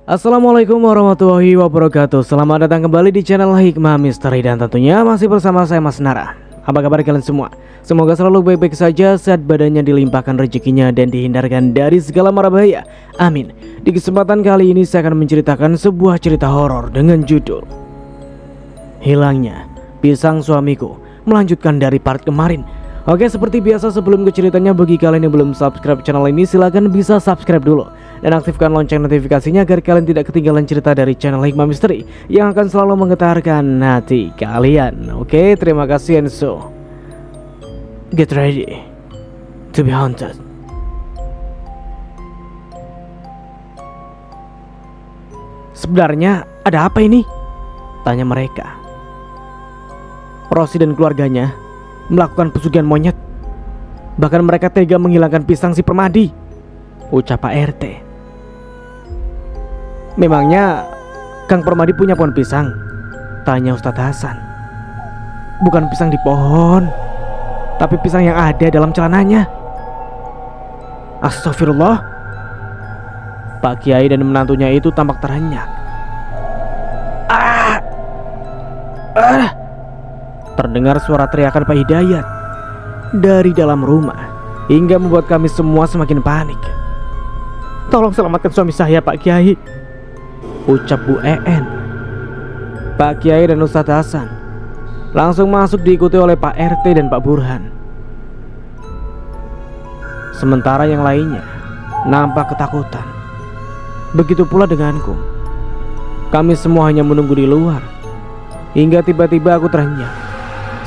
Assalamualaikum warahmatullahi wabarakatuh. Selamat datang kembali di channel Hikmah Misteri. Dan tentunya masih bersama saya Mas Nara. Apa kabar kalian semua? Semoga selalu baik-baik saja, sehat badannya, dilimpahkan rezekinya, dan dihindarkan dari segala mara bahaya. Amin. Di kesempatan kali ini saya akan menceritakan sebuah cerita horor dengan judul Hilangnya Pisang Suamiku, melanjutkan dari part kemarin. Oke, seperti biasa sebelum ke ceritanya, bagi kalian yang belum subscribe channel ini, silahkan bisa subscribe dulu dan aktifkan lonceng notifikasinya agar kalian tidak ketinggalan cerita dari channel Hikmah Misteri yang akan selalu menggetarkan hati kalian. Oke, terima kasih, and so get ready to be haunted. Sebenarnya ada apa ini? Tanya mereka. Rosi dan keluarganya melakukan pesugihan monyet. Bahkan mereka tega menghilangkan pisang si Permadi, ucap Pak RT. Memangnya Kang Permadi punya pohon pisang? Tanya Ustadz Hasan. Bukan pisang di pohon, tapi pisang yang ada dalam celananya. Astagfirullah. Pak Kiai dan menantunya itu tampak terhenyak. Terdengar suara teriakan Pak Hidayat dari dalam rumah hingga membuat kami semua semakin panik. Tolong selamatkan suami saya, Pak Kiai, ucap Bu EN. Pak Kiai dan Ustadz Hasan langsung masuk diikuti oleh Pak RT dan Pak Burhan. Sementara yang lainnya nampak ketakutan. Begitu pula denganku. Kami semua hanya menunggu di luar hingga tiba-tiba aku terhenyak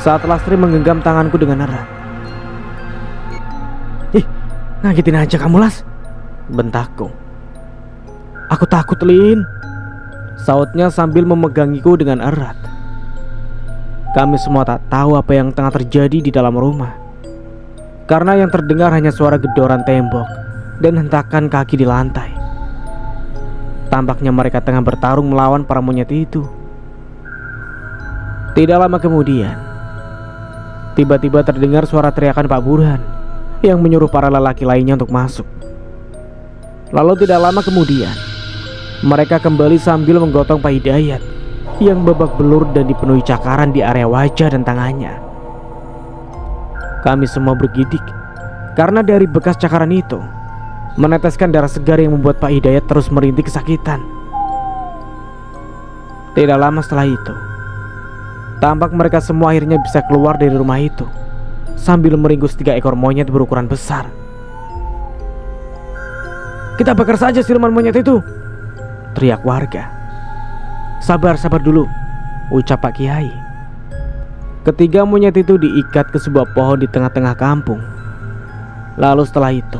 saat Lastri menggenggam tanganku dengan erat. Ih, ngagetin aja kamu, Las, bentakku. Aku takut, Lin, sautnya sambil memegangiku dengan erat. Kami semua tak tahu apa yang tengah terjadi di dalam rumah, karena yang terdengar hanya suara gedoran tembok dan hentakan kaki di lantai. Tampaknya mereka tengah bertarung melawan para monyet itu. Tidak lama kemudian, tiba-tiba terdengar suara teriakan Pak Burhan yang menyuruh para lelaki lainnya untuk masuk. Lalu tidak lama kemudian, mereka kembali sambil menggotong Pak Hidayat yang babak belur dan dipenuhi cakaran di area wajah dan tangannya. Kami semua bergidik karena dari bekas cakaran itu meneteskan darah segar yang membuat Pak Hidayat terus merintih kesakitan. Tidak lama setelah itu, tampak mereka semua akhirnya bisa keluar dari rumah itu sambil meringkus 3 ekor monyet berukuran besar. Kita bakar saja siluman monyet itu, teriak warga. Sabar dulu, ucap Pak Kiai. Ketiga monyet itu diikat ke sebuah pohon di tengah-tengah kampung. Lalu setelah itu,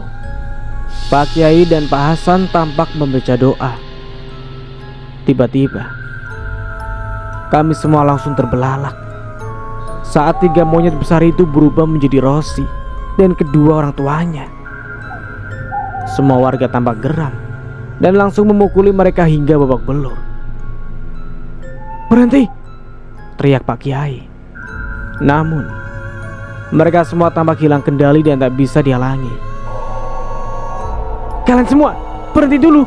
Pak Kiai dan Pak Hasan tampak membaca doa. Tiba-tiba kami semua langsung terbelalak saat 3 monyet besar itu berubah menjadi Rosi dan kedua orang tuanya. Semua warga tampak geram dan langsung memukuli mereka hingga babak belur. Berhenti, teriak Pak Kiai. Namun mereka semua tampak hilang kendali dan tak bisa dihalangi. Kalian semua berhenti dulu,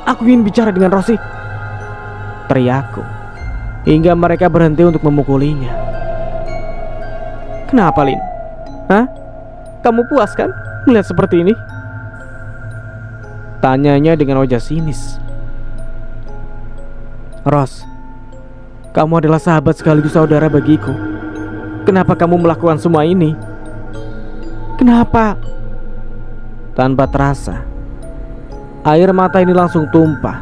aku ingin bicara dengan Rosi, teriakku, hingga mereka berhenti untuk memukulinya. Kenapa, Lin? Hah? Kamu puas kan melihat seperti ini? Tanyanya dengan wajah sinis. Ros, kamu adalah sahabat sekaligus saudara bagiku. Kenapa kamu melakukan semua ini? Kenapa? Tanpa terasa, air mata ini langsung tumpah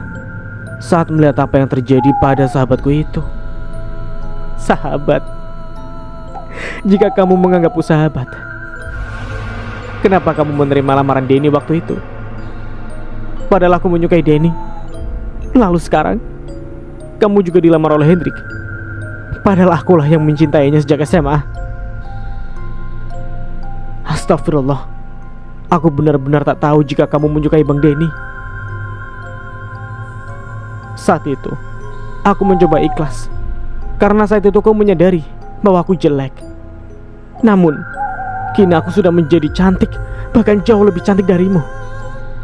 saat melihat apa yang terjadi pada sahabatku itu. Sahabat? Jika kamu menganggapku sahabat, kenapa kamu menerima lamaran Denny waktu itu? Padahal aku menyukai Denny. Lalu sekarang kamu juga dilamar oleh Hendrik, padahal akulah yang mencintainya sejak SMA. Astagfirullah, aku benar-benar tak tahu jika kamu menyukai Bang Denny. Saat itu aku mencoba ikhlas karena saat itu aku menyadari bahwa aku jelek. Namun kini aku sudah menjadi cantik, bahkan jauh lebih cantik darimu.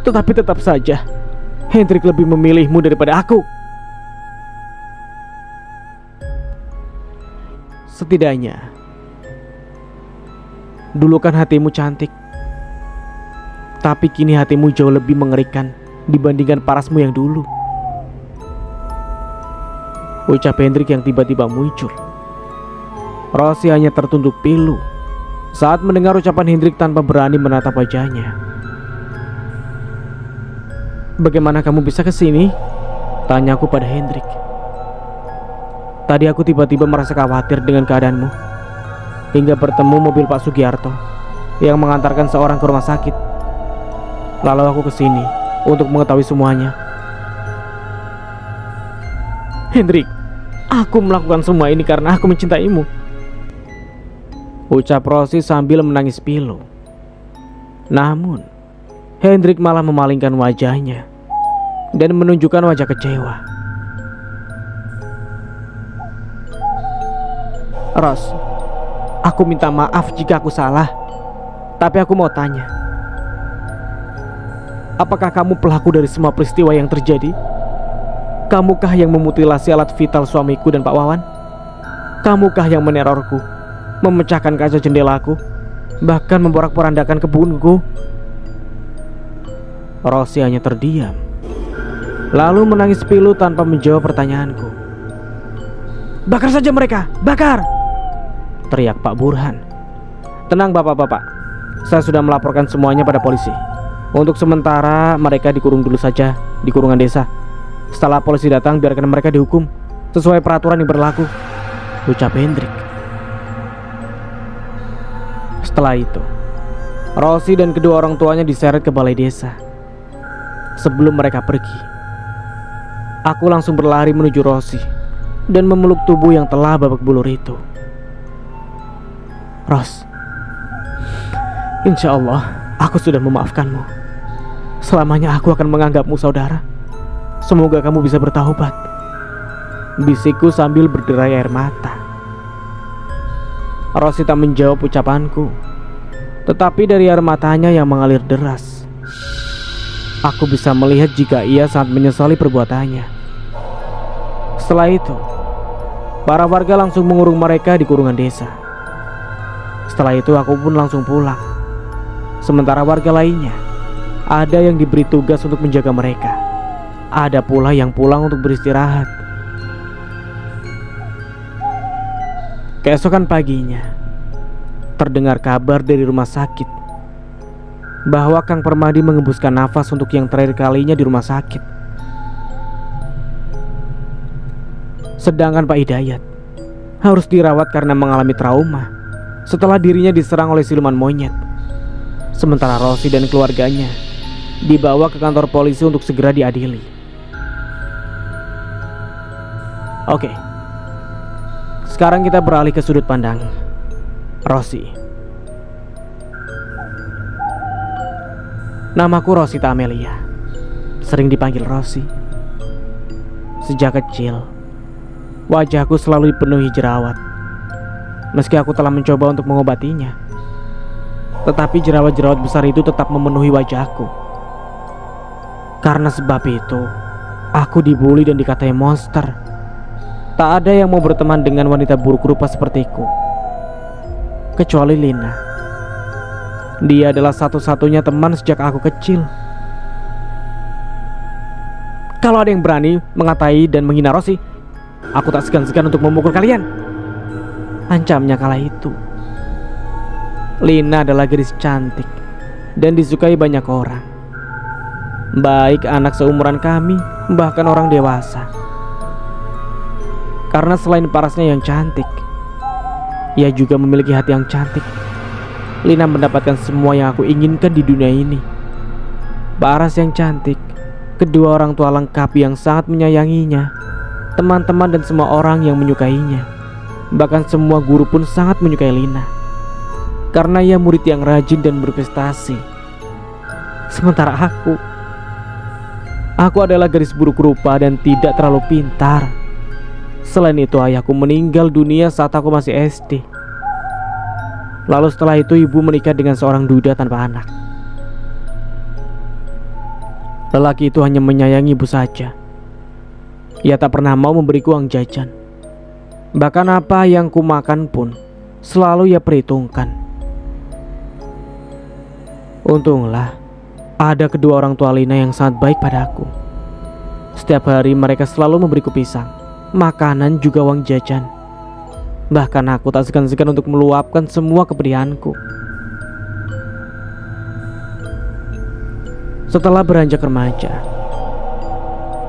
Tetapi tetap saja Hendrik lebih memilihmu daripada aku. Setidaknya dulu kan hatimu cantik, tapi kini hatimu jauh lebih mengerikan dibandingkan parasmu yang dulu. Ucap Hendrik yang tiba-tiba muncul. Rosi hanya tertunduk pilu saat mendengar ucapan Hendrik tanpa berani menatap wajahnya. Bagaimana kamu bisa kesini? Tanyaku pada Hendrik. Tadi aku tiba-tiba merasa khawatir dengan keadaanmu, hingga bertemu mobil Pak Sugiarto yang mengantarkan seorang ke rumah sakit. Lalu aku kesini untuk mengetahui semuanya. Hendrik, aku melakukan semua ini karena aku mencintaimu, ucap Rosi sambil menangis pilu. Namun Hendrik malah memalingkan wajahnya dan menunjukkan wajah kecewa. Ros, aku minta maaf jika aku salah, tapi aku mau tanya, apakah kamu pelaku dari semua peristiwa yang terjadi? Kamukah yang memutilasi alat vital suamiku dan Pak Wawan? Kamukah yang menerorku, memecahkan kaca jendelaku, bahkan memporak-porandakan kebunku? Rosi hanya terdiam, lalu menangis pilu tanpa menjawab pertanyaanku. Bakar saja mereka, bakar! Teriak Pak Burhan. Tenang bapak-bapak, saya sudah melaporkan semuanya pada polisi. Untuk sementara mereka dikurung dulu saja di kurungan desa. Setelah polisi datang, biarkan mereka dihukum sesuai peraturan yang berlaku, ucap Hendrik. Setelah itu, Rosi dan kedua orang tuanya diseret ke balai desa. Sebelum mereka pergi, aku langsung berlari menuju Rosi dan memeluk tubuh yang telah babak belur itu. Ros, insya Allah aku sudah memaafkanmu. Selamanya aku akan menganggapmu saudara. Semoga kamu bisa bertaubat, bisikku sambil berderai air mata. Rosi tak menjawab ucapanku, tetapi dari air matanya yang mengalir deras, aku bisa melihat jika ia sangat menyesali perbuatannya. Setelah itu, para warga langsung mengurung mereka di kurungan desa. Setelah itu aku pun langsung pulang. Sementara warga lainnya, ada yang diberi tugas untuk menjaga mereka, ada pula yang pulang untuk beristirahat. Keesokan paginya, terdengar kabar dari rumah sakit bahwa Kang Permadi mengembuskan nafas untuk yang terakhir kalinya di rumah sakit. Sedangkan Pak Hidayat harus dirawat karena mengalami trauma setelah dirinya diserang oleh siluman monyet. Sementara Rosi dan keluarganya dibawa ke kantor polisi untuk segera diadili. Oke, sekarang kita beralih ke sudut pandang Rosi. Namaku Rosita Amelia, sering dipanggil Rosi. Sejak kecil, wajahku selalu dipenuhi jerawat. Meski aku telah mencoba untuk mengobatinya, tetapi jerawat-jerawat besar itu tetap memenuhi wajahku. Karena sebab itu, aku dibully dan dikatai monster. Tak ada yang mau berteman dengan wanita buruk rupa sepertiku, kecuali Lina. Dia adalah satu-satunya teman sejak aku kecil. Kalau ada yang berani mengatai dan menghina Rosi, aku tak segan-segan untuk memukul kalian, ancamnya kala itu. Lina adalah gadis cantik dan disukai banyak orang, baik anak seumuran kami, bahkan orang dewasa. Karena selain parasnya yang cantik, ia juga memiliki hati yang cantik. Lina mendapatkan semua yang aku inginkan di dunia ini. Paras yang cantik, kedua orang tua lengkap yang sangat menyayanginya, teman-teman dan semua orang yang menyukainya. Bahkan semua guru pun sangat menyukai Lina, karena ia murid yang rajin dan berprestasi. Sementara aku adalah gadis buruk rupa dan tidak terlalu pintar. Selain itu, ayahku meninggal dunia saat aku masih SD. Lalu setelah itu ibu menikah dengan seorang duda tanpa anak. Lelaki itu hanya menyayangi ibu saja. Ia tak pernah mau memberiku uang jajan. Bahkan apa yang ku makan pun selalu ia perhitungkan. Untunglah ada kedua orang tua Lina yang sangat baik padaku. Setiap hari mereka selalu memberiku pisang, makanan juga uang jajan. Bahkan aku tak segan-segan untuk meluapkan semua kepedihanku. Setelah beranjak remaja,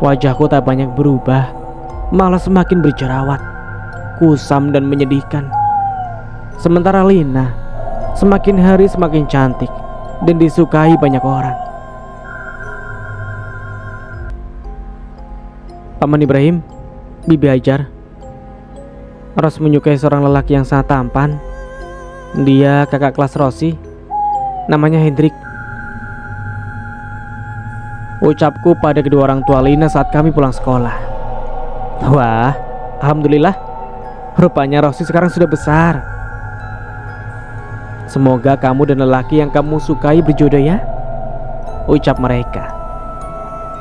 wajahku tak banyak berubah, malah semakin berjerawat, kusam dan menyedihkan. Sementara Lina semakin hari semakin cantik dan disukai banyak orang. Paman Ibrahim, Bibi Hajar, Ros menyukai seorang lelaki yang sangat tampan. Dia kakak kelas Rosi, namanya Hendrik. Ucapku pada kedua orang tua Lina saat kami pulang sekolah. Wah, alhamdulillah, rupanya Rosi sekarang sudah besar. Semoga kamu dan lelaki yang kamu sukai berjodoh ya, ucap mereka.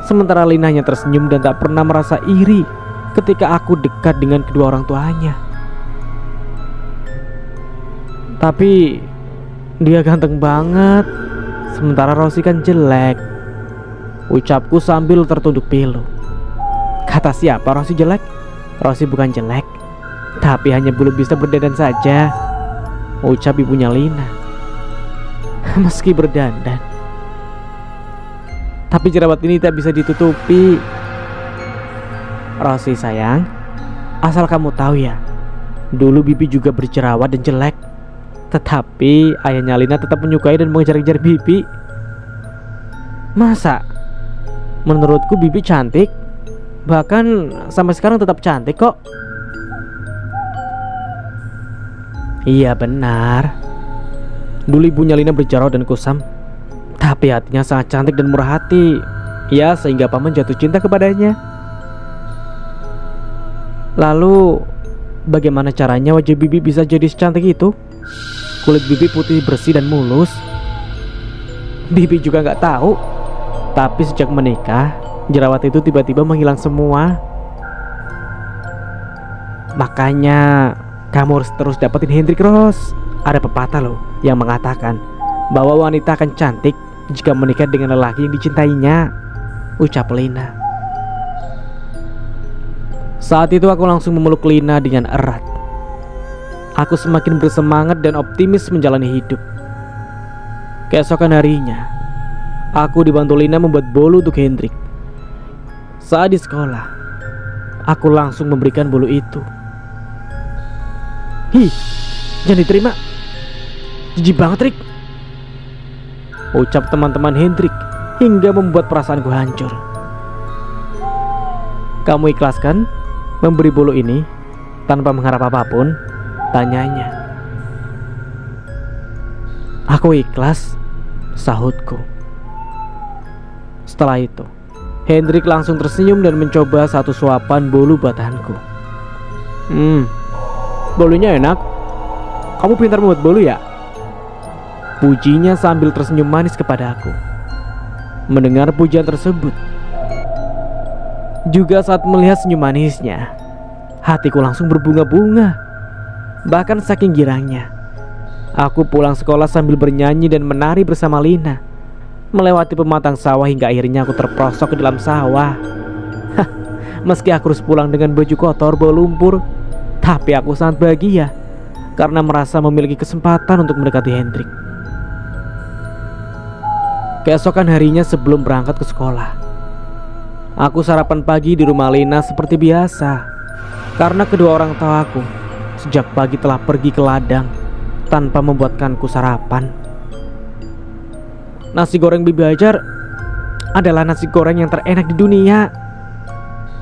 Sementara Lina hanya tersenyum dan tak pernah merasa iri ketika aku dekat dengan kedua orang tuanya. Tapi dia ganteng banget, sementara Rosi kan jelek, ucapku sambil tertunduk pilu. Kata siapa Rosi jelek? Rosi bukan jelek, tapi hanya belum bisa berdandan saja, ucap ibunya Lina. Meski berdandan, tapi jerawat ini tak bisa ditutupi. Rosi sayang, asal kamu tahu ya, dulu Bibi juga berjerawat dan jelek, tetapi ayahnya Lina tetap menyukai dan mengejar-ngejar Bibi. Masa? Menurutku Bibi cantik, bahkan sampai sekarang tetap cantik kok. Iya benar, dulu ibunya Lina berjerawat dan kusam, tapi hatinya sangat cantik dan murah hati. Ya, sehingga paman jatuh cinta kepadanya. Lalu bagaimana caranya wajah Bibi bisa jadi secantik itu? Kulit Bibi putih bersih dan mulus. Bibi juga nggak tahu. Tapi sejak menikah, jerawat itu tiba-tiba menghilang semua. Makanya kamu harus terus dapetin Hendrik, Ros. Ada pepatah loh yang mengatakan bahwa wanita akan cantik jika menikah dengan lelaki yang dicintainya, ucap Lina. Saat itu aku langsung memeluk Lina dengan erat. Aku semakin bersemangat dan optimis menjalani hidup. Keesokan harinya, aku dibantu Lina membuat bolu untuk Hendrik. Saat di sekolah, aku langsung memberikan bolu itu. Hi, jangan diterima, jijik banget Rik, ucap teman-teman Hendrik hingga membuat perasaanku hancur. Kamu ikhlas kan memberi bolu ini tanpa mengharap apapun? Tanyanya. Aku ikhlas, sahutku. Setelah itu, Hendrik langsung tersenyum dan mencoba satu suapan bolu buatanku. Bolunya enak. Kamu pintar membuat bolu ya? Pujinya sambil tersenyum manis kepada aku. Mendengar pujian tersebut, juga saat melihat senyum manisnya, hatiku langsung berbunga-bunga. Bahkan saking girangnya, aku pulang sekolah sambil bernyanyi dan menari bersama Lina, melewati pematang sawah hingga akhirnya aku terperosok ke dalam sawah. Meski aku harus pulang dengan baju kotor bau lumpur, tapi aku sangat bahagia karena merasa memiliki kesempatan untuk mendekati Hendrik. Keesokan harinya sebelum berangkat ke sekolah, aku sarapan pagi di rumah Lina seperti biasa, karena kedua orang tua aku sejak pagi telah pergi ke ladang tanpa membuatkanku sarapan. Nasi goreng Bibi Hajar adalah nasi goreng yang terenak di dunia,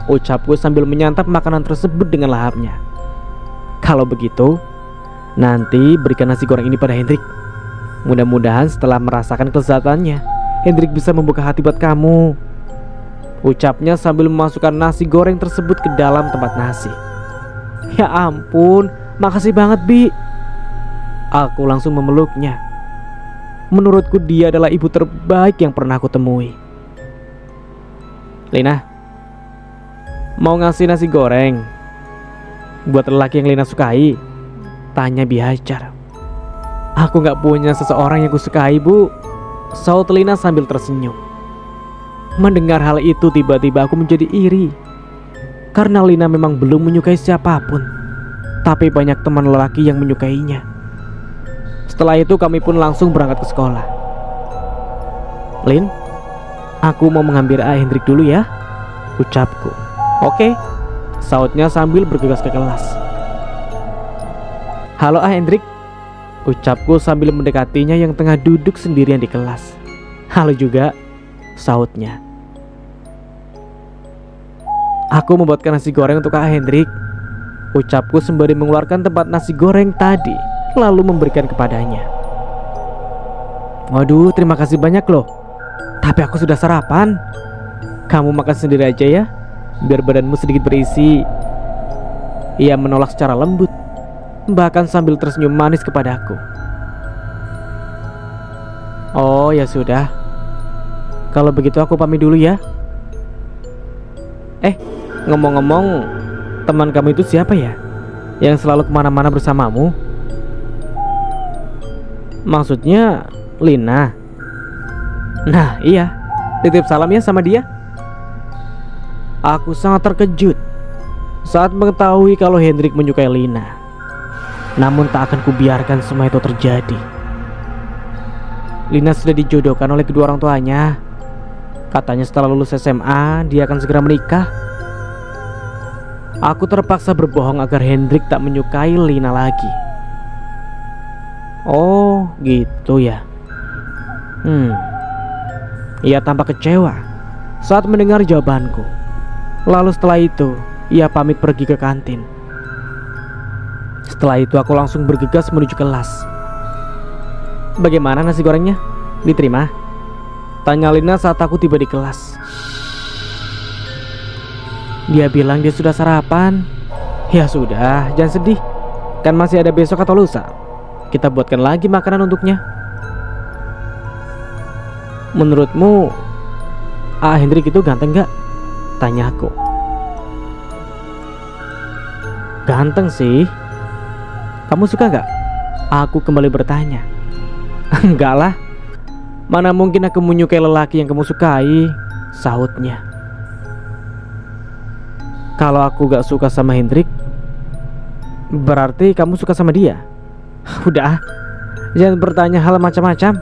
ucapku sambil menyantap makanan tersebut dengan lahapnya. Kalau begitu, nanti berikan nasi goreng ini pada Hendrik. Mudah-mudahan setelah merasakan kelezatannya, Hendrik bisa membuka hati buat kamu, ucapnya sambil memasukkan nasi goreng tersebut ke dalam tempat nasi. Ya ampun, makasih banget Bi. Aku langsung memeluknya. Menurutku dia adalah ibu terbaik yang pernah aku temui. Lina, mau ngasih nasi goreng buat lelaki yang Lina sukai? Tanya Bihajar. Aku gak punya seseorang yang kusukai, Bu, saut Lina sambil tersenyum. Mendengar hal itu tiba-tiba aku menjadi iri. Karena Lina memang belum menyukai siapapun, tapi banyak teman lelaki yang menyukainya. Setelah itu kami pun langsung berangkat ke sekolah. Lin, aku mau mengambil Hendrik dulu ya, ucapku. Oke, sautnya sambil bergegas ke kelas. Halo Hendrik, ucapku sambil mendekatinya yang tengah duduk sendirian di kelas. Halo juga, sautnya. Aku membuatkan nasi goreng untuk Hendrik, ucapku sembari mengeluarkan tempat nasi goreng tadi, lalu memberikan kepadanya. Waduh, terima kasih banyak loh, tapi aku sudah sarapan. Kamu makan sendiri aja ya, biar badanmu sedikit berisi. Ia menolak secara lembut, bahkan sambil tersenyum manis kepadaku. Oh ya sudah, kalau begitu aku pamit dulu ya. Ngomong-ngomong, teman kamu itu siapa ya, yang selalu kemana-mana bersamamu? Maksudnya Lina? Nah iya, titip salam ya sama dia. Aku sangat terkejut saat mengetahui kalau Hendrik menyukai Lina. Namun tak akan kubiarkan semua itu terjadi. Lina sudah dijodohkan oleh kedua orang tuanya. Katanya setelah lulus SMA dia akan segera menikah. Aku terpaksa berbohong agar Hendrik tak menyukai Lina lagi. Oh gitu ya. Ia tampak kecewa saat mendengar jawabanku. Lalu setelah itu ia pamit pergi ke kantin. Setelah itu aku langsung bergegas menuju kelas. Bagaimana nasi gorengnya? Diterima? Tanya Lina saat aku tiba di kelas. Dia bilang dia sudah sarapan. Ya sudah, jangan sedih, kan masih ada besok atau lusa. Kita buatkan lagi makanan untuknya. Menurutmu Hendrik itu ganteng gak? Tanya aku. Ganteng sih. Kamu suka gak? Aku kembali bertanya. Enggak lah, mana mungkin aku menyukai lelaki yang kamu sukai, sahutnya. Kalau aku gak suka sama Hendrik, berarti kamu suka sama dia. Udah, jangan bertanya hal macam-macam,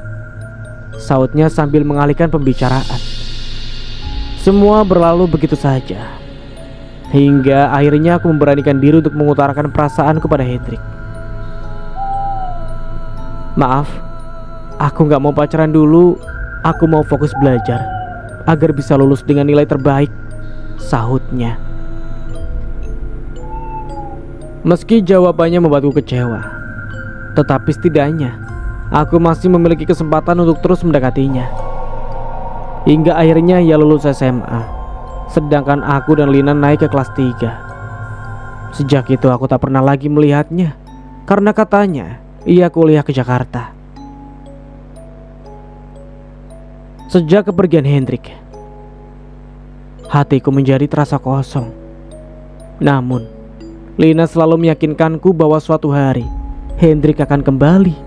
sautnya sambil mengalihkan pembicaraan. Semua berlalu begitu saja, hingga akhirnya aku memberanikan diri untuk mengutarakan perasaanku pada Hendrik. Maaf, aku gak mau pacaran dulu. Aku mau fokus belajar agar bisa lulus dengan nilai terbaik, sahutnya. Meski jawabannya membuatku kecewa, tetapi setidaknya aku masih memiliki kesempatan untuk terus mendekatinya. Hingga akhirnya ia lulus SMA, sedangkan aku dan Lina naik ke kelas 3. Sejak itu aku tak pernah lagi melihatnya, karena katanya ia kuliah ke Jakarta. Sejak kepergian Hendrik, hatiku menjadi terasa kosong. Namun Lina selalu meyakinkanku bahwa suatu hari Hendrik akan kembali,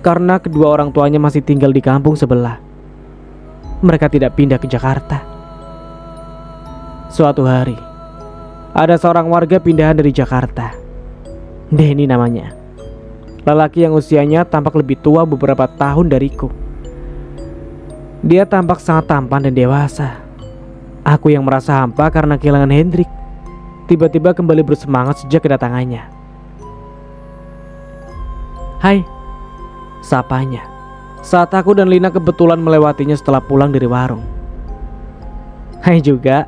karena kedua orang tuanya masih tinggal di kampung sebelah. Mereka tidak pindah ke Jakarta. Suatu hari ada seorang warga pindahan dari Jakarta, Denny namanya. Lelaki yang usianya tampak lebih tua beberapa tahun dariku. Dia tampak sangat tampan dan dewasa. Aku yang merasa hampa karena kehilangan Hendrik, tiba-tiba kembali bersemangat sejak kedatangannya. Hai, sapanya saat aku dan Lina kebetulan melewatinya setelah pulang dari warung. Hai juga.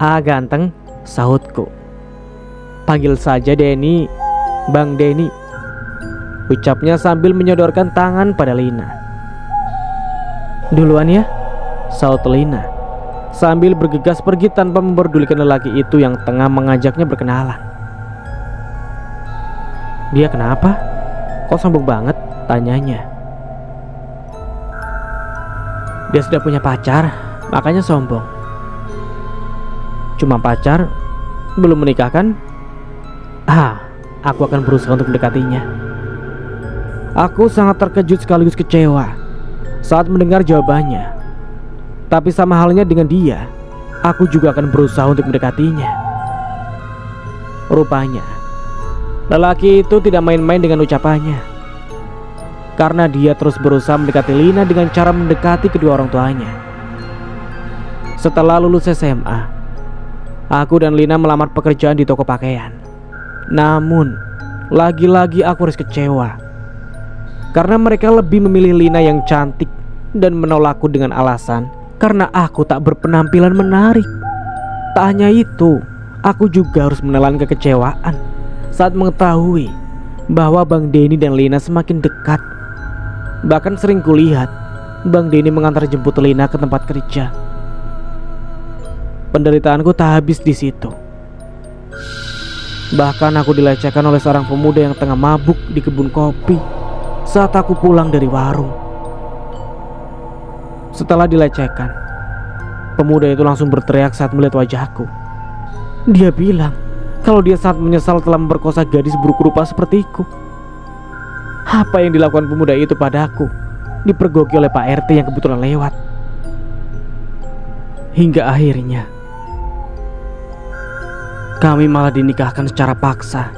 Ganteng, sahutku. Panggil saja Denny, Bang Denny, ucapnya sambil menyodorkan tangan pada Lina. Duluan ya, saut Lina sambil bergegas pergi tanpa memperdulikan lelaki itu yang tengah mengajaknya berkenalan. Dia kenapa? Kok sombong banget? Tanyanya. Dia sudah punya pacar, makanya sombong. Cuma pacar, belum menikah kan? Aku akan berusaha untuk mendekatinya. Aku sangat terkejut sekaligus kecewa saat mendengar jawabannya. Tapi sama halnya dengan dia, aku juga akan berusaha untuk mendekatinya. Rupanya, lelaki itu tidak main-main dengan ucapannya. Karena dia terus berusaha mendekati Lina dengan cara mendekati kedua orang tuanya. Setelah lulus SMA, aku dan Lina melamar pekerjaan di toko pakaian. Namun, lagi-lagi aku harus kecewa karena mereka lebih memilih Lina yang cantik dan menolakku dengan alasan karena aku tak berpenampilan menarik. Tak hanya itu, aku juga harus menelan kekecewaan saat mengetahui bahwa Bang Denny dan Lina semakin dekat. Bahkan sering kulihat Bang Denny mengantar jemput Lina ke tempat kerja. Penderitaanku tak habis di situ. Bahkan aku dilecehkan oleh seorang pemuda yang tengah mabuk di kebun kopi saat aku pulang dari warung. Setelah dilecehkan, pemuda itu langsung berteriak saat melihat wajahku. Dia bilang kalau dia sangat menyesal telah memperkosa gadis buruk rupa sepertiku. Apa yang dilakukan pemuda itu padaku dipergoki oleh Pak RT yang kebetulan lewat. Hingga akhirnya kami malah dinikahkan secara paksa.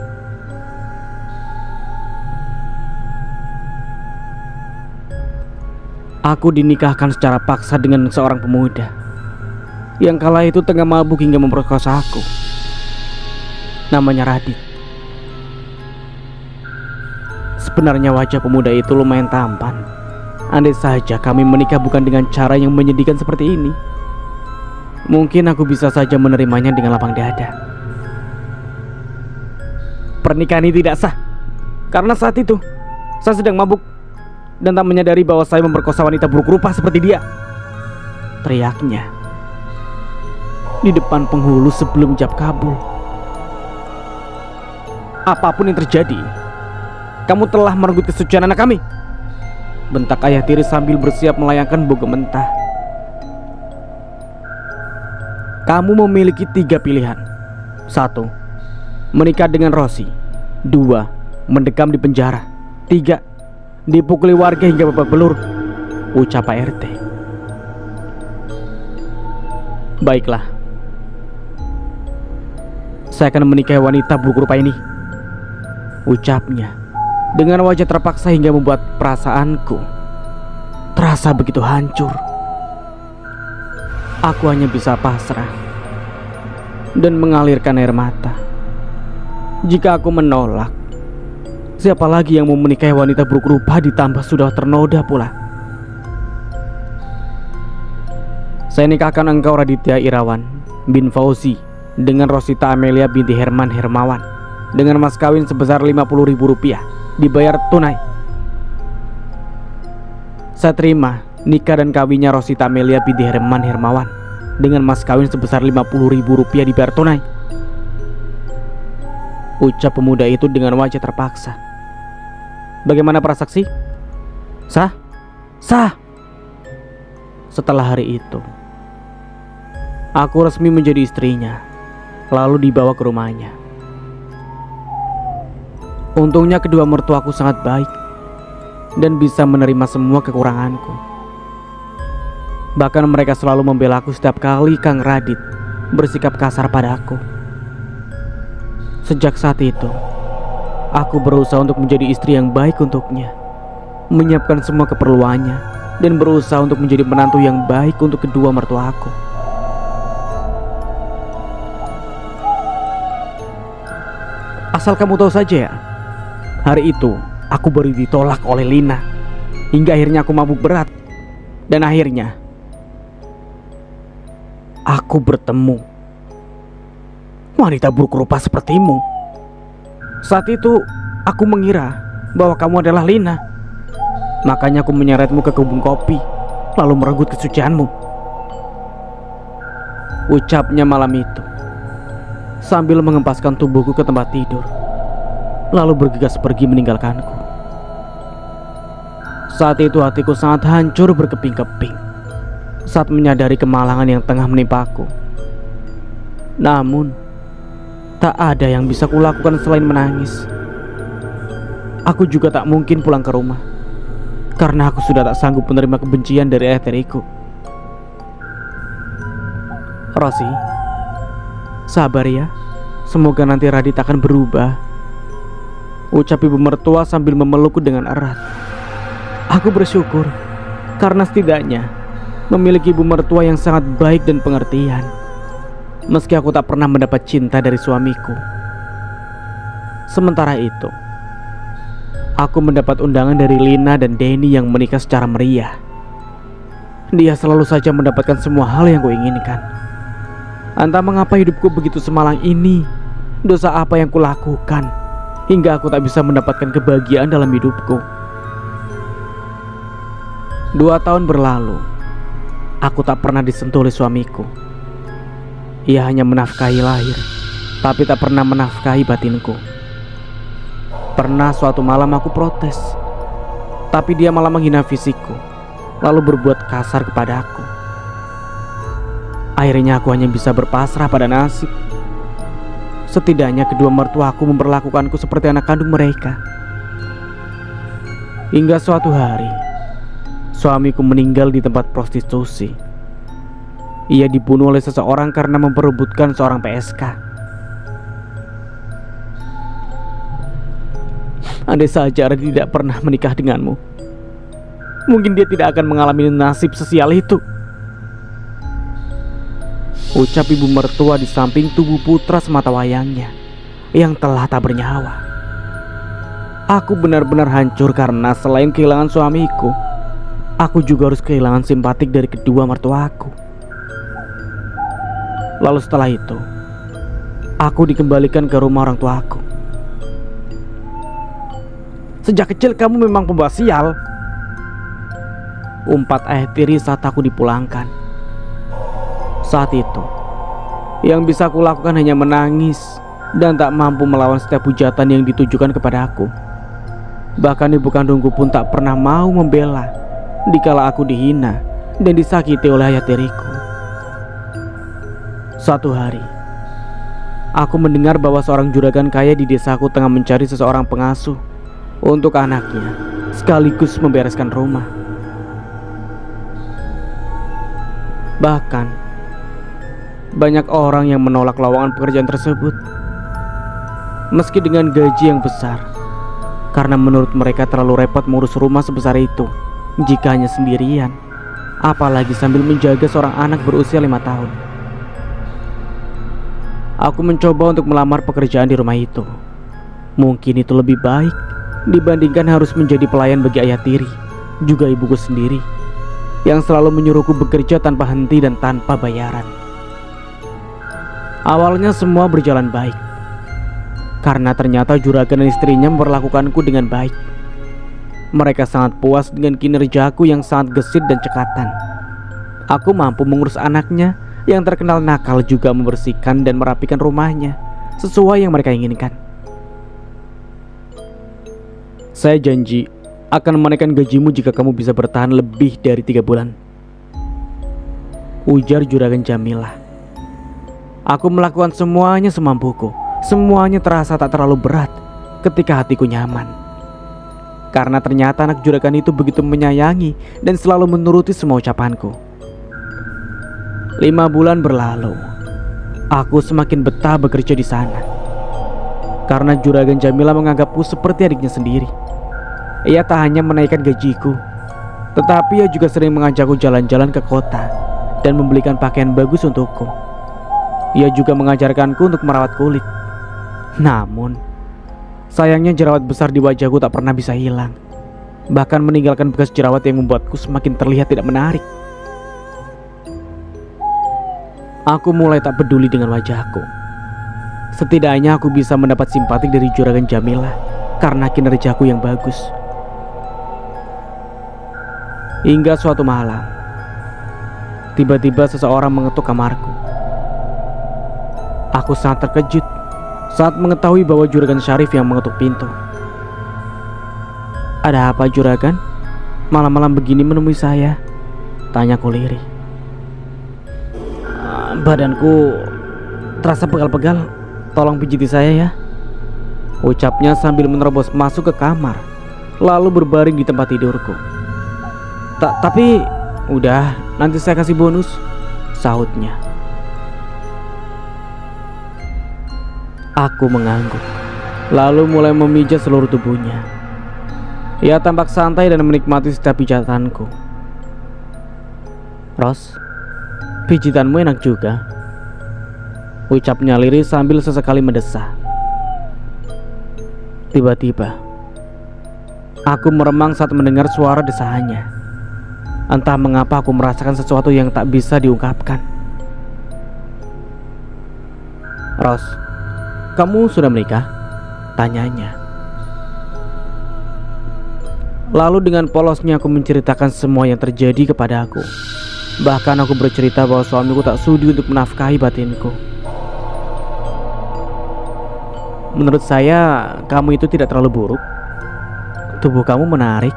Aku dinikahkan secara paksa dengan seorang pemuda yang kala itu tengah mabuk hingga memperkosa aku. Namanya Radit. Sebenarnya wajah pemuda itu lumayan tampan. Andai saja kami menikah bukan dengan cara yang menyedihkan seperti ini, mungkin aku bisa saja menerimanya dengan lapang dada. Pernikahan ini tidak sah karena saat itu saya sedang mabuk dan tak menyadari bahwa saya memperkosa wanita buruk rupa seperti dia, teriaknya di depan penghulu sebelum jam kabul. Apapun yang terjadi, kamu telah merenggut kesucian anak kami, bentak ayah tiri sambil bersiap melayangkan boga mentah. Kamu memiliki 3 pilihan. 1. Menikah dengan Rosi. 2. Mendekam di penjara. 3. Dipukuli warga hingga babak belur, ucap Pak RT. Baiklah, saya akan menikahi wanita buruk rupa ini, ucapnya dengan wajah terpaksa hingga membuat perasaanku terasa begitu hancur. Aku hanya bisa pasrah dan mengalirkan air mata. Jika aku menolak, siapa lagi yang mau menikahi wanita buruk rupa ditambah sudah ternoda pula? Saya nikahkan engkau Raditya Irawan bin Fauzi dengan Rosita Amelia binti Herman Hermawan dengan mas kawin sebesar Rp50.000 dibayar tunai. Saya terima nikah dan kawinnya Rosita Amelia binti Herman Hermawan dengan mas kawin sebesar Rp50.000 dibayar tunai, ucap pemuda itu dengan wajah terpaksa. Bagaimana para saksi? Sah? Sah. Setelah hari itu, aku resmi menjadi istrinya, lalu dibawa ke rumahnya. Untungnya kedua mertuaku sangat baik dan bisa menerima semua kekuranganku. Bahkan mereka selalu membela aku setiap kali Kang Radit bersikap kasar padaku. Sejak saat itu, aku berusaha untuk menjadi istri yang baik untuknya, menyiapkan semua keperluannya, dan berusaha untuk menjadi menantu yang baik untuk kedua mertuaku. Asal kamu tahu saja ya, hari itu aku baru ditolak oleh Lina, hingga akhirnya aku mabuk berat. Dan akhirnya aku bertemu wanita buruk rupa sepertimu. Saat itu aku mengira bahwa kamu adalah Lina. Makanya aku menyeretmu ke kebun kopi, lalu merenggut kesucianmu, ucapnya malam itu sambil mengempaskan tubuhku ke tempat tidur, lalu bergegas pergi meninggalkanku. Saat itu hatiku sangat hancur berkeping-keping saat menyadari kemalangan yang tengah menimpaku. Namun tak ada yang bisa kulakukan selain menangis. Aku juga tak mungkin pulang ke rumah, karena aku sudah tak sanggup menerima kebencian dari ayah tiriku. Rosi, sabar ya. Semoga nanti Radit akan berubah, ucap ibu mertua sambil memelukku dengan erat. Aku bersyukur karena setidaknya memiliki ibu mertua yang sangat baik dan pengertian. Meski aku tak pernah mendapat cinta dari suamiku. Sementara itu, aku mendapat undangan dari Lina dan Denny yang menikah secara meriah. Dia selalu saja mendapatkan semua hal yang kuinginkan. Entah mengapa hidupku begitu semalang ini. Dosa apa yang kulakukan hingga aku tak bisa mendapatkan kebahagiaan dalam hidupku. 2 tahun berlalu, aku tak pernah disentuh oleh suamiku. Ia hanya menafkahi lahir, tapi tak pernah menafkahi batinku. Pernah suatu malam aku protes, tapi dia malah menghina fisikku, lalu berbuat kasar kepada aku. Akhirnya aku hanya bisa berpasrah pada nasib. Setidaknya kedua mertuaku memperlakukanku seperti anak kandung mereka. Hingga suatu hari, suamiku meninggal di tempat prostitusi. Ia dibunuh oleh seseorang karena memperebutkan seorang PSK. Andai saja Radit tidak pernah menikah denganmu, mungkin dia tidak akan mengalami nasib sesial itu, ucap ibu mertua di samping tubuh putra sematawayangnya yang telah tak bernyawa. Aku benar-benar hancur karena selain kehilangan suamiku, aku juga harus kehilangan simpatik dari kedua mertuaku. Lalu setelah itu, aku dikembalikan ke rumah orang tuaku. Sejak kecil kamu memang pembawa sial, umpat ayah tiri saat aku dipulangkan. Saat itu, yang bisa aku lakukan hanya menangis dan tak mampu melawan setiap hujatan yang ditujukan kepada aku. Bahkan ibu kandungku pun tak pernah mau membela dikala aku dihina dan disakiti oleh ayah tiriku. Suatu hari, aku mendengar bahwa seorang juragan kaya di desaku tengah mencari seseorang pengasuh untuk anaknya, sekaligus membereskan rumah. Bahkan, banyak orang yang menolak lowongan pekerjaan tersebut, meski dengan gaji yang besar, karena menurut mereka terlalu repot mengurus rumah sebesar itu jika hanya sendirian, apalagi sambil menjaga seorang anak berusia 5 tahun. Aku mencoba untuk melamar pekerjaan di rumah itu. Mungkin itu lebih baik dibandingkan harus menjadi pelayan bagi ayah tiri, juga ibuku sendiri, yang selalu menyuruhku bekerja tanpa henti dan tanpa bayaran. Awalnya semua berjalan baik, karena ternyata juragan dan istrinya memperlakukanku dengan baik. Mereka sangat puas dengan kinerjaku yang sangat gesit dan cekatan. Aku mampu mengurus anaknya yang terkenal nakal, juga membersihkan dan merapikan rumahnya sesuai yang mereka inginkan. Saya janji akan menaikkan gajimu jika kamu bisa bertahan lebih dari 3 bulan, ujar juragan Jamilah. Aku melakukan semuanya semampuku. Semuanya terasa tak terlalu berat ketika hatiku nyaman, karena ternyata anak juragan itu begitu menyayangi dan selalu menuruti semua ucapanku. 5 bulan berlalu, aku semakin betah bekerja di sana, karena juragan Jamilah menganggapku seperti adiknya sendiri. Ia tak hanya menaikkan gajiku, tetapi ia juga sering mengajakku jalan-jalan ke kota dan membelikan pakaian bagus untukku. Ia juga mengajarkanku untuk merawat kulit. Namun, sayangnya jerawat besar di wajahku tak pernah bisa hilang, bahkan meninggalkan bekas jerawat yang membuatku semakin terlihat tidak menarik. Aku mulai tak peduli dengan wajahku. Setidaknya aku bisa mendapat simpatik dari juragan Jamilah karena kinerjaku yang bagus. Hingga suatu malam, tiba-tiba seseorang mengetuk kamarku. Aku sangat terkejut saat mengetahui bahwa juragan Syarif yang mengetuk pintu. "Ada apa juragan? Malam-malam begini menemui saya?" tanyaku lirih. terasa pegal-pegal. Tolong pijiti saya ya, ucapnya sambil menerobos masuk ke kamar, lalu berbaring di tempat tidurku. Tapi udah, nanti saya kasih bonus, sahutnya. Aku mengangguk, lalu mulai memijat seluruh tubuhnya. Ia tampak santai dan menikmati setiap pijatanku. Ros, pijitanmu enak juga, ucapnya lirih sambil sesekali mendesah. Tiba-tiba aku meremang saat mendengar suara desahannya. Entah mengapa aku merasakan sesuatu yang tak bisa diungkapkan. Ros, kamu sudah menikah? Tanyanya. Lalu dengan polosnya aku menceritakan semua yang terjadi kepada aku. Bahkan aku bercerita bahwa suamiku tak sudi untuk menafkahi batinku. Menurut saya, kamu itu tidak terlalu buruk. Tubuh kamu menarik,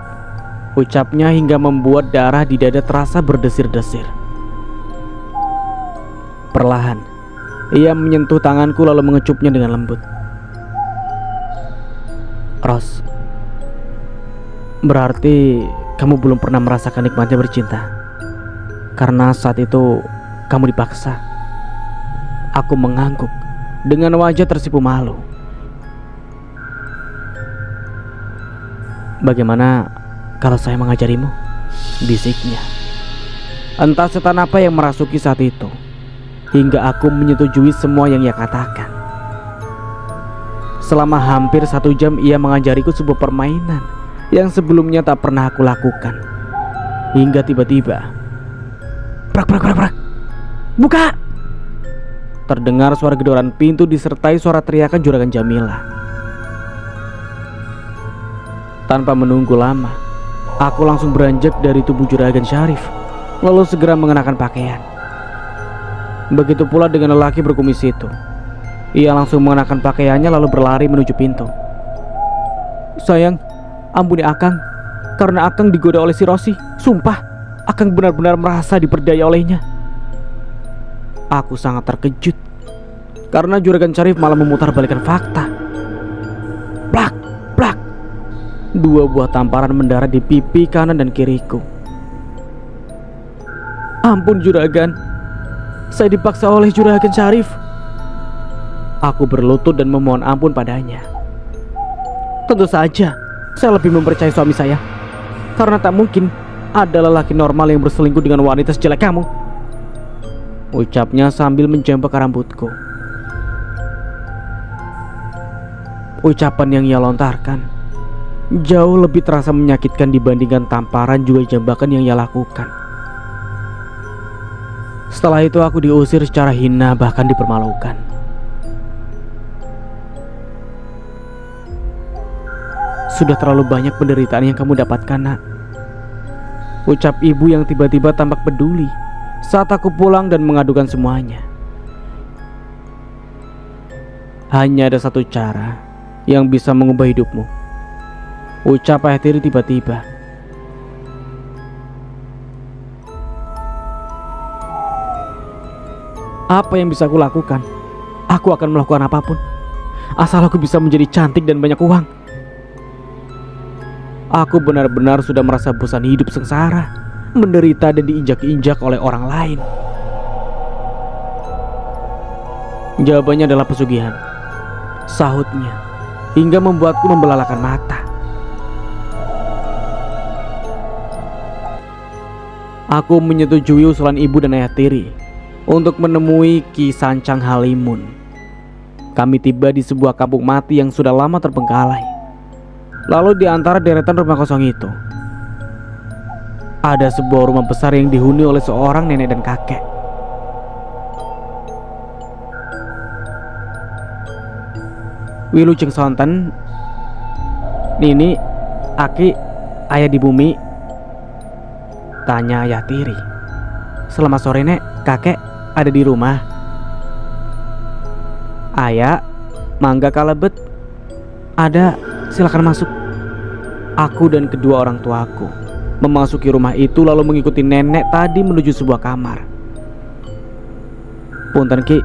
ucapnya hingga membuat darah di dada terasa berdesir-desir. Perlahan, ia menyentuh tanganku lalu mengecupnya dengan lembut. Ros, berarti kamu belum pernah merasakan nikmatnya bercinta. Karena saat itu kamu dipaksa. Aku mengangguk dengan wajah tersipu malu. Bagaimana kalau saya mengajarimu? Bisiknya. Entah setan apa yang merasuki saat itu, hingga aku menyetujui semua yang ia katakan. Selama hampir 1 jam ia mengajariku sebuah permainan yang sebelumnya tak pernah aku lakukan. Hingga tiba-tiba, prak prak prak prak, buka! Terdengar suara gedoran pintu disertai suara teriakan juragan Jamila. Tanpa menunggu lama, aku langsung beranjak dari tubuh juragan Syarif, lalu segera mengenakan pakaian. Begitu pula dengan lelaki berkumis itu. Ia langsung mengenakan pakaiannya lalu berlari menuju pintu. Sayang, ampuni Akang, karena Akang digoda oleh si Rosi. Sumpah, Akang benar-benar merasa diperdaya olehnya. Aku sangat terkejut karena juragan Syarif malah memutarbalikkan fakta. Plak, plak. 2 buah tamparan mendarat di pipi kanan dan kiriku. Ampun juragan, saya dipaksa oleh juragan Syarif. Aku berlutut dan memohon ampun padanya. Tentu saja saya lebih mempercayai suami saya, karena tak mungkin ada lelaki normal yang berselingkuh dengan wanita sejelek kamu, ucapnya sambil menjambak rambutku. Ucapan yang ia lontarkan jauh lebih terasa menyakitkan dibandingkan tamparan juga jambakan yang ia lakukan. Setelah itu aku diusir secara hina, bahkan dipermalukan. Sudah terlalu banyak penderitaan yang kamu dapatkan, nak, ucap ibu yang tiba-tiba tampak peduli saat aku pulang dan mengadukan semuanya. Hanya ada satu cara yang bisa mengubah hidupmu, ucap Ayah Tiri tiba-tiba. Apa yang bisa aku lakukan? Aku akan melakukan apapun, asal aku bisa menjadi cantik dan banyak uang. Aku benar-benar sudah merasa bosan hidup sengsara, menderita dan diinjak-injak oleh orang lain. Jawabannya adalah pesugihan, sahutnya, hingga membuatku membelalakan mata. Aku menyetujui usulan ibu dan Ayah Tiri untuk menemui Ki Sancang Halimun. Kami tiba di sebuah kampung mati yang sudah lama terbengkalai. Lalu di antara deretan rumah kosong itu ada sebuah rumah besar yang dihuni oleh seorang nenek dan kakek. Wilujeng Sonten, Nini, Aki, ayah di bumi, tanya Ayah Tiri. Selamat sore, Nek. Kakek ada di rumah? Ayah, mangga kalebet. Ada, silakan masuk. Aku dan kedua orang tuaku memasuki rumah itu lalu mengikuti nenek tadi menuju sebuah kamar. Punten Ki,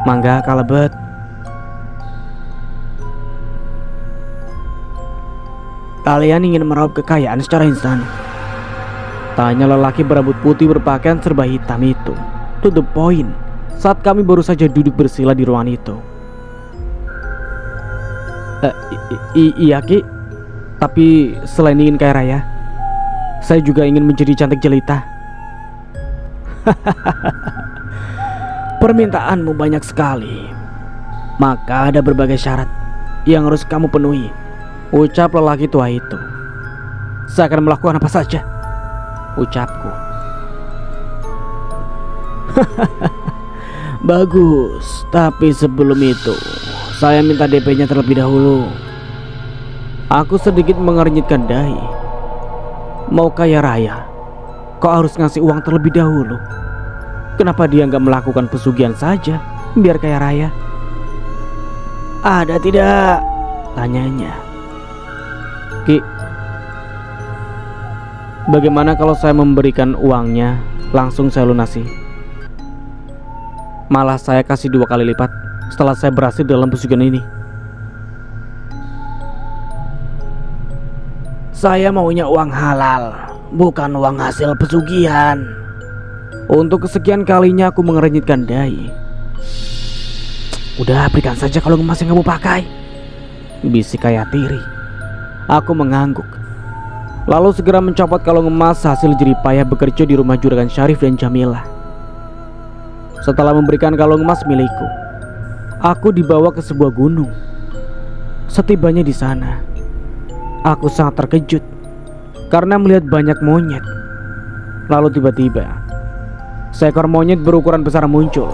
Mangga kalebet. Kalian ingin meraup kekayaan secara instan? Tanya lelaki berambut putih berpakaian serba hitam itu. To the point, saat kami baru saja duduk bersila di ruangan itu. Iya Ki, tapi selain ingin kaya raya, saya juga ingin menjadi cantik jelita. Permintaanmu banyak sekali, maka ada berbagai syarat yang harus kamu penuhi, ucap lelaki tua itu. Saya akan melakukan apa saja, ucapku. Bagus, tapi sebelum itu saya minta DP-nya terlebih dahulu. Aku sedikit mengernyitkan dahi. Mau kaya raya, kok harus ngasih uang terlebih dahulu? Kenapa dia nggak melakukan pesugihan saja, biar kaya raya? Ada tidak? Tanyanya. Ki, bagaimana kalau saya memberikan uangnya langsung saya lunasi? Malah saya kasih 2 kali lipat setelah saya berhasil dalam pesugihan ini. Saya maunya uang halal, bukan uang hasil pesugihan. Untuk kesekian kalinya aku mengernyitkan dahi. Udah, berikan saja kalung emas yang kamu pakai, bisik Kayatiri. Aku mengangguk, lalu segera mencopot kalung emas hasil jerih payah bekerja di rumah Juragan Syarif dan Jamilah. Setelah memberikan kalung emas milikku, aku dibawa ke sebuah gunung. Setibanya di sana, aku sangat terkejut karena melihat banyak monyet. Lalu tiba-tiba seekor monyet berukuran besar muncul.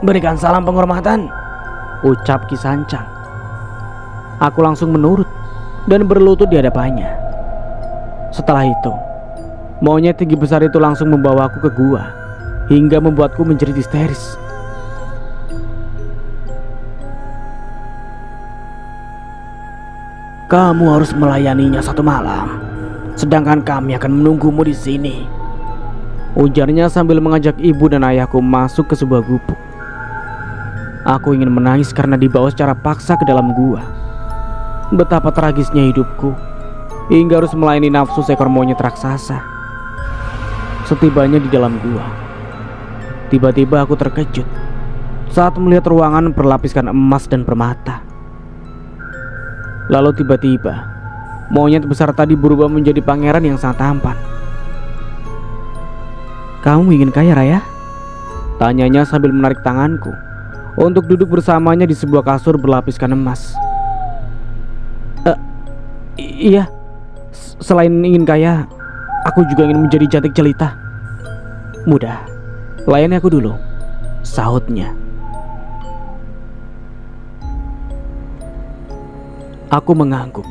Berikan salam penghormatan, ucap Ki Sancang. Aku langsung menurut dan berlutut di hadapannya. Setelah itu, monyet tinggi besar itu langsung membawaku ke gua hingga membuatku menjerit histeris. Kamu harus melayaninya 1 malam, sedangkan kami akan menunggumu di sini, ujarnya sambil mengajak ibu dan ayahku masuk ke sebuah gubuk. Aku ingin menangis karena dibawa secara paksa ke dalam gua. Betapa tragisnya hidupku hingga harus melayani nafsu seekor monyet raksasa. Setibanya di dalam gua, tiba-tiba aku terkejut saat melihat ruangan berlapiskan emas dan permata. Lalu tiba-tiba monyet besar tadi berubah menjadi pangeran yang sangat tampan. Kamu ingin kaya raya? Tanyanya sambil menarik tanganku untuk duduk bersamanya di sebuah kasur berlapiskan emas. Iya, selain ingin kaya, aku juga ingin menjadi cantik jelita. Mudah, layani aku dulu, sahutnya. Aku mengangguk,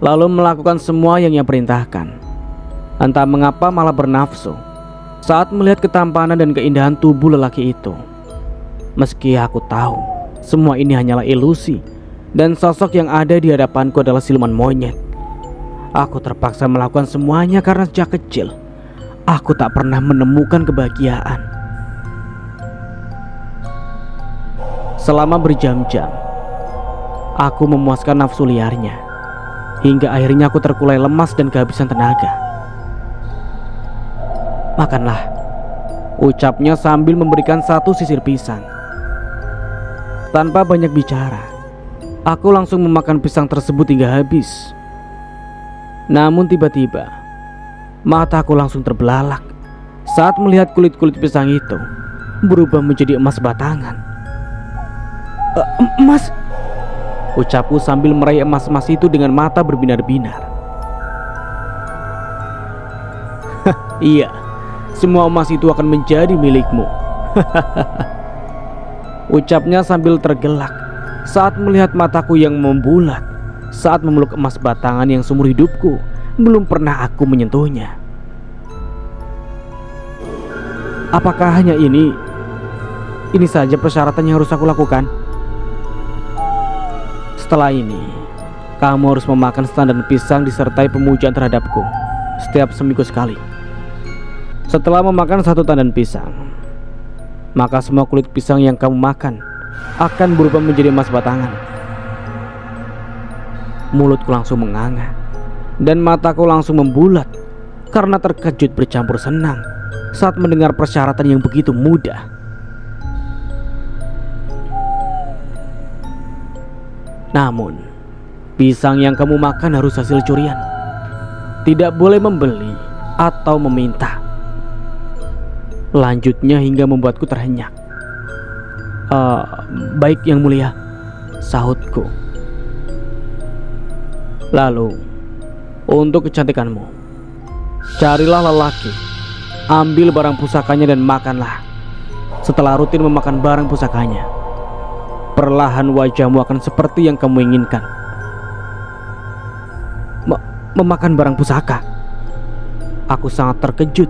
lalu melakukan semua yang ia perintahkan. Entah mengapa malah bernafsu saat melihat ketampanan dan keindahan tubuh lelaki itu. Meski aku tahu semua ini hanyalah ilusi dan sosok yang ada di hadapanku adalah siluman monyet, aku terpaksa melakukan semuanya karena sejak kecil aku tak pernah menemukan kebahagiaan. Selama berjam-jam aku memuaskan nafsu liarnya, hingga akhirnya aku terkulai lemas dan kehabisan tenaga. Makanlah, ucapnya sambil memberikan 1 sisir pisang. Tanpa banyak bicara, aku langsung memakan pisang tersebut hingga habis. Namun tiba-tiba mataku langsung terbelalak saat melihat kulit-kulit pisang itu berubah menjadi emas batangan. Emas, ucapku sambil meraih emas-emas itu dengan mata berbinar-binar. Iya, semua emas itu akan menjadi milikmu. Ucapnya sambil tergelak saat melihat mataku yang membulat saat memeluk emas batangan yang seumur hidupku belum pernah aku menyentuhnya. Apakah hanya ini saja persyaratan yang harus aku lakukan? Setelah ini, kamu harus memakan setandan pisang disertai pemujaan terhadapku setiap seminggu sekali. Setelah memakan 1 tandan pisang, maka semua kulit pisang yang kamu makan akan berubah menjadi emas batangan. Mulutku langsung menganga dan mataku langsung membulat karena terkejut bercampur senang saat mendengar persyaratan yang begitu mudah. Namun, pisang yang kamu makan harus hasil curian. Tidak boleh membeli atau meminta. Lanjutnya hingga membuatku terhenyak. Baik yang mulia, sahutku. Lalu, untuk kecantikanmu, carilah lelaki, ambil barang pusakanya dan makanlah. Setelah rutin memakan barang pusakanya, perlahan wajahmu akan seperti yang kamu inginkan. Memakan barang pusaka? Aku sangat terkejut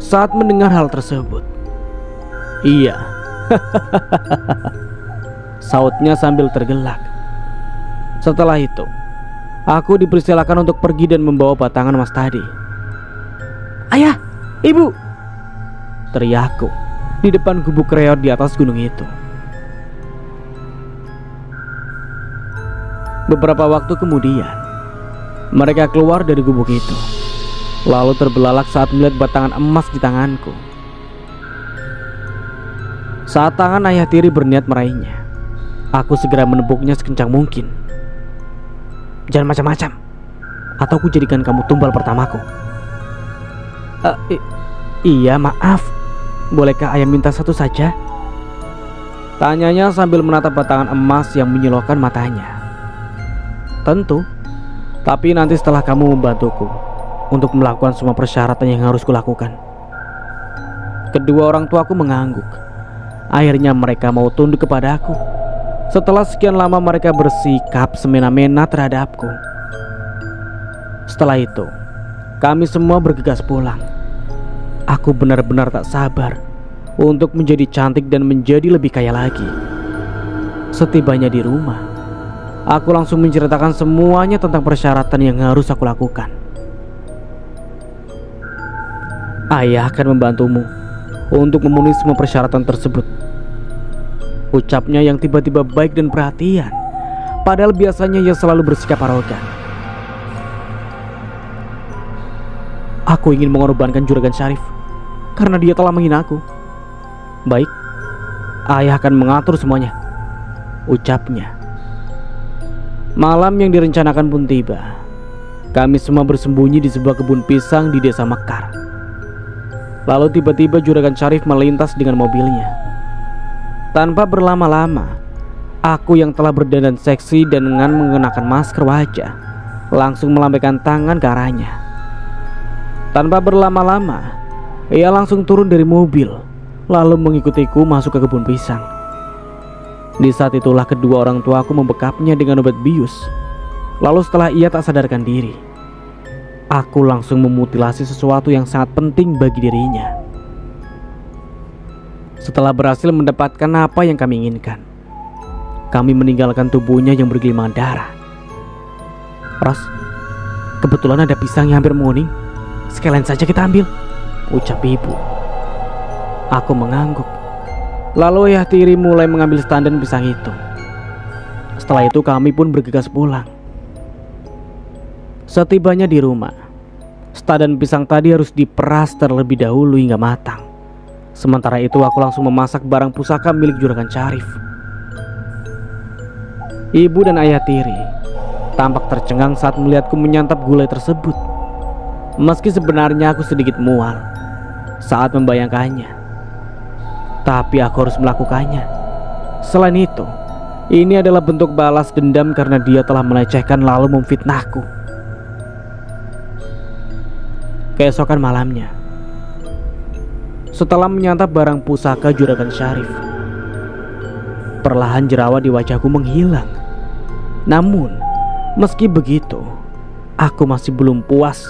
saat mendengar hal tersebut. Iya, sautnya sambil tergelak. Setelah itu, aku dipersilakan untuk pergi dan membawa batangan emas tadi. Ayah, ibu, teriakku di depan gubuk reot di atas gunung itu. Beberapa waktu kemudian, mereka keluar dari gubuk itu, lalu terbelalak saat melihat batangan emas di tanganku. Saat tangan ayah tiri berniat meraihnya, aku segera menepuknya sekencang mungkin. Jangan macam-macam, atau ku jadikan kamu tumbal pertamaku. Iya, maaf. Bolehkah ayah minta satu saja? Tanyanya sambil menatap batangan emas yang menyilaukan matanya. Tentu, tapi nanti setelah kamu membantuku untuk melakukan semua persyaratan yang harus kulakukan. Kedua orang tuaku mengangguk. Akhirnya mereka mau tunduk kepada aku. Setelah sekian lama mereka bersikap semena-mena terhadapku. Setelah itu, kami semua bergegas pulang. Aku benar-benar tak sabar untuk menjadi cantik dan menjadi lebih kaya lagi. Setibanya di rumah, aku langsung menceritakan semuanya tentang persyaratan yang harus aku lakukan. Ayah akan membantumu untuk memenuhi semua persyaratan tersebut, ucapnya yang tiba-tiba baik dan perhatian. Padahal biasanya ia selalu bersikap arogan. Aku ingin mengorbankan Juragan Syarif karena dia telah menghina aku. Baik, ayah akan mengatur semuanya, ucapnya. Malam yang direncanakan pun tiba. Kami semua bersembunyi di sebuah kebun pisang di desa Mekar. Lalu tiba-tiba Juragan Syarif melintas dengan mobilnya. Tanpa berlama-lama, aku yang telah berdandan seksi dan dengan mengenakan masker wajah langsung melambaikan tangan ke arahnya. Tanpa berlama-lama, ia langsung turun dari mobil, lalu mengikutiku masuk ke kebun pisang. Di saat itulah kedua orang tuaku membekapnya dengan obat bius. Lalu setelah ia tak sadarkan diri, aku langsung memutilasi sesuatu yang sangat penting bagi dirinya. Setelah berhasil mendapatkan apa yang kami inginkan, kami meninggalkan tubuhnya yang bergelimang darah. Ros, kebetulan ada pisang yang hampir menguning. Sekalian saja kita ambil, ucap ibu. Aku mengangguk. Lalu ayah tiri mulai mengambil tandan pisang itu. Setelah itu kami pun bergegas pulang. Setibanya di rumah, tandan pisang tadi harus diperas terlebih dahulu hingga matang. Sementara itu aku langsung memasak barang pusaka milik Juragan Syarif. Ibu dan ayah tiri tampak tercengang saat melihatku menyantap gulai tersebut. Meski sebenarnya aku sedikit mual saat membayangkannya, tapi aku harus melakukannya. Selain itu, ini adalah bentuk balas dendam karena dia telah melecehkan lalu memfitnahku. Keesokan malamnya, setelah menyantap barang pusaka Juragan Syarif, perlahan jerawat di wajahku menghilang. Namun, meski begitu, aku masih belum puas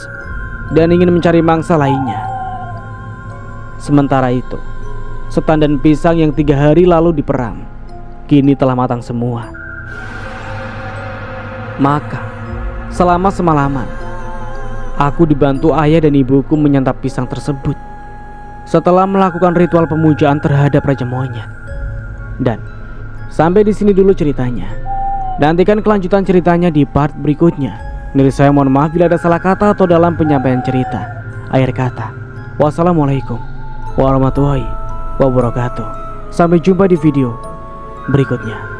dan ingin mencari mangsa lainnya. Sementara itu, setandan pisang yang 3 hari lalu diperam kini telah matang semua. Maka, selama semalaman, aku dibantu ayah dan ibuku menyantap pisang tersebut. setelah melakukan ritual pemujaan terhadap Raja Monyet. Dan sampai di sini dulu ceritanya. Nantikan kelanjutan ceritanya di part berikutnya. Dari saya mohon maaf bila ada salah kata atau dalam penyampaian cerita. Akhir kata, wassalamualaikum warahmatullahi wabarakatuh. Sampai jumpa di video berikutnya.